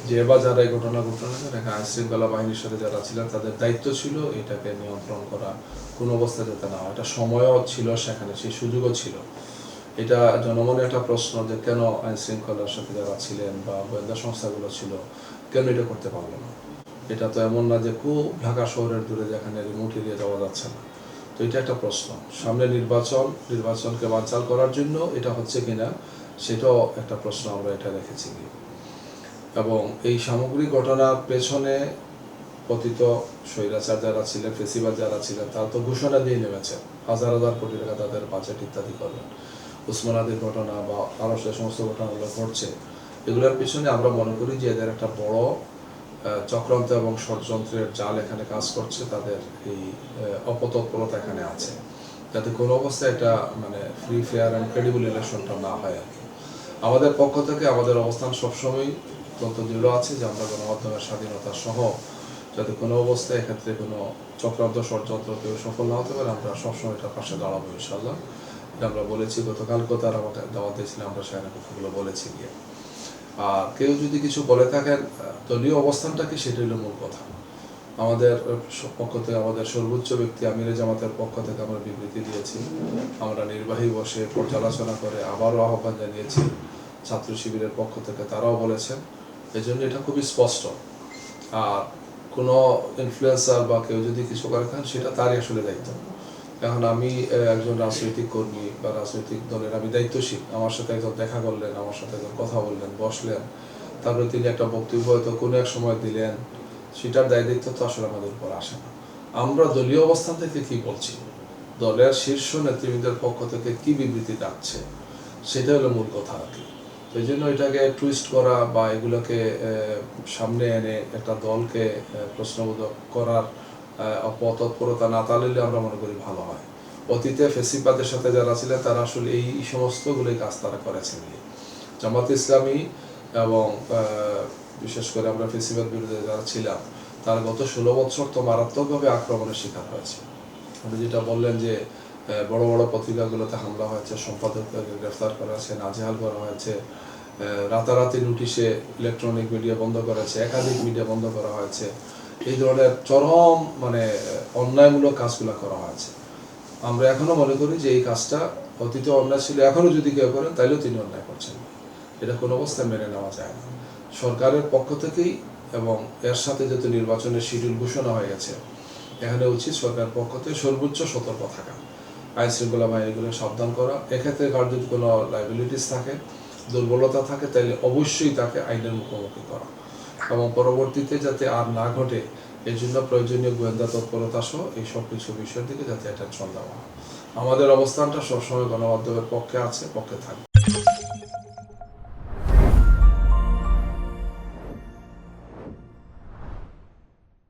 যে বা যারা এই ঘটনা ঘটেছেন এখানে আইনশৃঙ্খলা বাহিনীর সাথে যারা ছিলেন তাদের দায়িত্ব ছিল এটাকে নিয়ন্ত্রণ করা, কোনো অবস্থায় যাতে না হয়। এটা সময়ও ছিল সেখানে, সেই সুযোগও ছিল। এটা জনমনে একটা প্রশ্ন যে কেন আইনশৃঙ্খলার সাথে যারা ছিলেন বা গোয়েন্দা সংস্থাগুলো ছিল কেন এটা করতে পারলো না। এটা তো এমন না যে খুব ঢাকা শহরের দূরে যেখানে রিমোট এরিয়া যাওয়া যাচ্ছে না। তো এটা একটা প্রশ্ন। সামনে নির্বাচনকে বানচাল করার জন্য এটা হচ্ছে কিনা সেটাও একটা প্রশ্ন আমরা এটা রেখেছি। এবং এই সামগ্রিক ঘটনার পেছনে পতিত স্বৈরাচার যারা ছিলেন, ফেসিবাদ যারা ছিলেন, তারা তো ঘোষণা দিয়ে নেমেছেন হাজার হাজার কোটি টাকা তাদের বাজেট ইত্যাদি করবেন। উসমান আদির ঘটনা বা আরও যে সমস্ত ঘটনাগুলো ঘটছে, এগুলোর পিছনে আমরা মনে করি যে এদের একটা বড় চক্রান্ত এবং ষড়যন্ত্রের জাল এখানে কাজ করছে। তাদের এই অপতৎপরতা এখানে আছে, যাতে কোনো অবস্থায় এটা মানে ফ্রি ফেয়ার অ্যান্ড ক্রেডিবল ইলেকশনটা না হয় আর কি। আমাদের পক্ষ থেকে আমাদের অবস্থান সবসময় অত্যন্ত দৃঢ় আছে যে আমরা গণমাধ্যমের স্বাধীনতা সহ যাতে কোনো অবস্থায় এক্ষেত্রে কোনো চক্রান্ত ষড়যন্ত্র কেউ সফল না হতে পারে, আমরা সবসময় এটার পাশে দাঁড়াবো ইনশাল্লাহ। এটা আমরা বলেছি, গতকালকেও তারা আমাকে দাওয়াত দিয়েছিলাম, আমরা সেখানে কথাগুলো বলেছি গিয়ে। আর কেউ যদি কিছু বলে থাকেন দলীয় অবস্থানটা কি, সেটা হলো মূল কথা। আমাদের পক্ষ থেকে, আমাদের সর্বোচ্চ ব্যক্তি আমিরে জামাতের পক্ষ থেকে আমরা বিবৃতি দিয়েছি, আমরা নির্বাহী বসে পর্যালোচনা করে আবারও আহ্বান জানিয়েছি ছাত্র শিবিরের পক্ষ থেকে, তারাও বলেছেন। এই জন্য এটা খুবই স্পষ্ট। আর কোনো ইনফ্লুয়েন্সার বা কেউ যদি কিছু করে থাকেন সেটা তারই আসলে দায়িত্ব। এখন আমি একজন রাজনৈতিক কর্মী বা রাজনৈতিক দলের আমি দায়িত্বশীল, আমার সাথে একজন দেখা করলেন, আমার সাথে একজন কথা বললেন, বসলেন, তারপরে তিনি একটা বক্তব্য হয়তো কোনো এক সময় দিলেন, সেটার দায় দায়িত্ব তো আসলে আমাদের উপর আসে না। আমরা দলীয় অবস্থান থেকে কি বলছি, দলের শীর্ষ নেতৃবৃন্দের পক্ষ থেকে কি বিবৃতি ডাকছে, সেটা হলো মূল কথা আর কি। এই জন্য এটাকে টুইস্ট করা বা এগুলোকে সামনে এনে একটা দলকে প্রশ্নবোধক করার অপতৎপরতা না তালিলে আমরা মনে করি ভালো হয়। অতীতে ফেসিবাদের সাথে যারা ছিলেন তারা আসলে এই সমস্তগুলোই কাজ তারা করেছেন। জামাত ইসলামী এবং বিশেষ করে আমরা ফেসিবাদ বিরুদ্ধে যারা ছিলাম তারা গত 16 বছর তো মারাত্মকভাবে আক্রমণের শিকার হয়েছে। আপনি যেটা বললেন যে বড় বড় পত্রিকাগুলোতে হামলা হয়েছে, সম্পাদককে গ্রেফতার করা হয়েছে, নাজেহাল করা হয়েছে, রাতারাতি নোটিশে ইলেকট্রনিক মিডিয়া বন্ধ করা হয়েছে, একাধিক মিডিয়া বন্ধ করা হয়েছে। এই ধরনের চরম মানে অন্যায়মূলক কাজগুলো করা হয়েছে। আমরা এখনো মনে করি যে এই কাজটা অতীতে অন্যায় ছিল, এখনো যদি কেউ করেন তাইলেও তিনি অন্যায় করছেন। এটা কোনো অবস্থায় মেনে নেওয়া যায় না। সরকারের পক্ষ থেকেই এবং এর সাথে যেহেতু নির্বাচনের শিডিউল ঘোষণা হয়ে গেছে, এখানে উচিত সরকারের পক্ষ থেকে সর্বোচ্চ সতর্ক থাকা, আইন শৃঙ্খলা বাহিনীগুলো সাবধান করা। এক্ষেত্রে কার যদি কোনো লাইবিলিটিস থাকে, দুর্বলতা থাকে, তাহলে অবশ্যই তাকে আইনের মুখোমুখি করা এবং পরবর্তীতে যাতে আর না ঘটে এই জন্য প্রয়োজনীয় গোয়েন্দা তৎপরতা সহ এই সব কিছু বিষয়ের দিকে যাতে অ্যাটেনশন দেওয়া। আমাদের অবস্থানটা সবসময় গণমাধ্যমের পক্ষে আছে, পক্ষে থাকবে।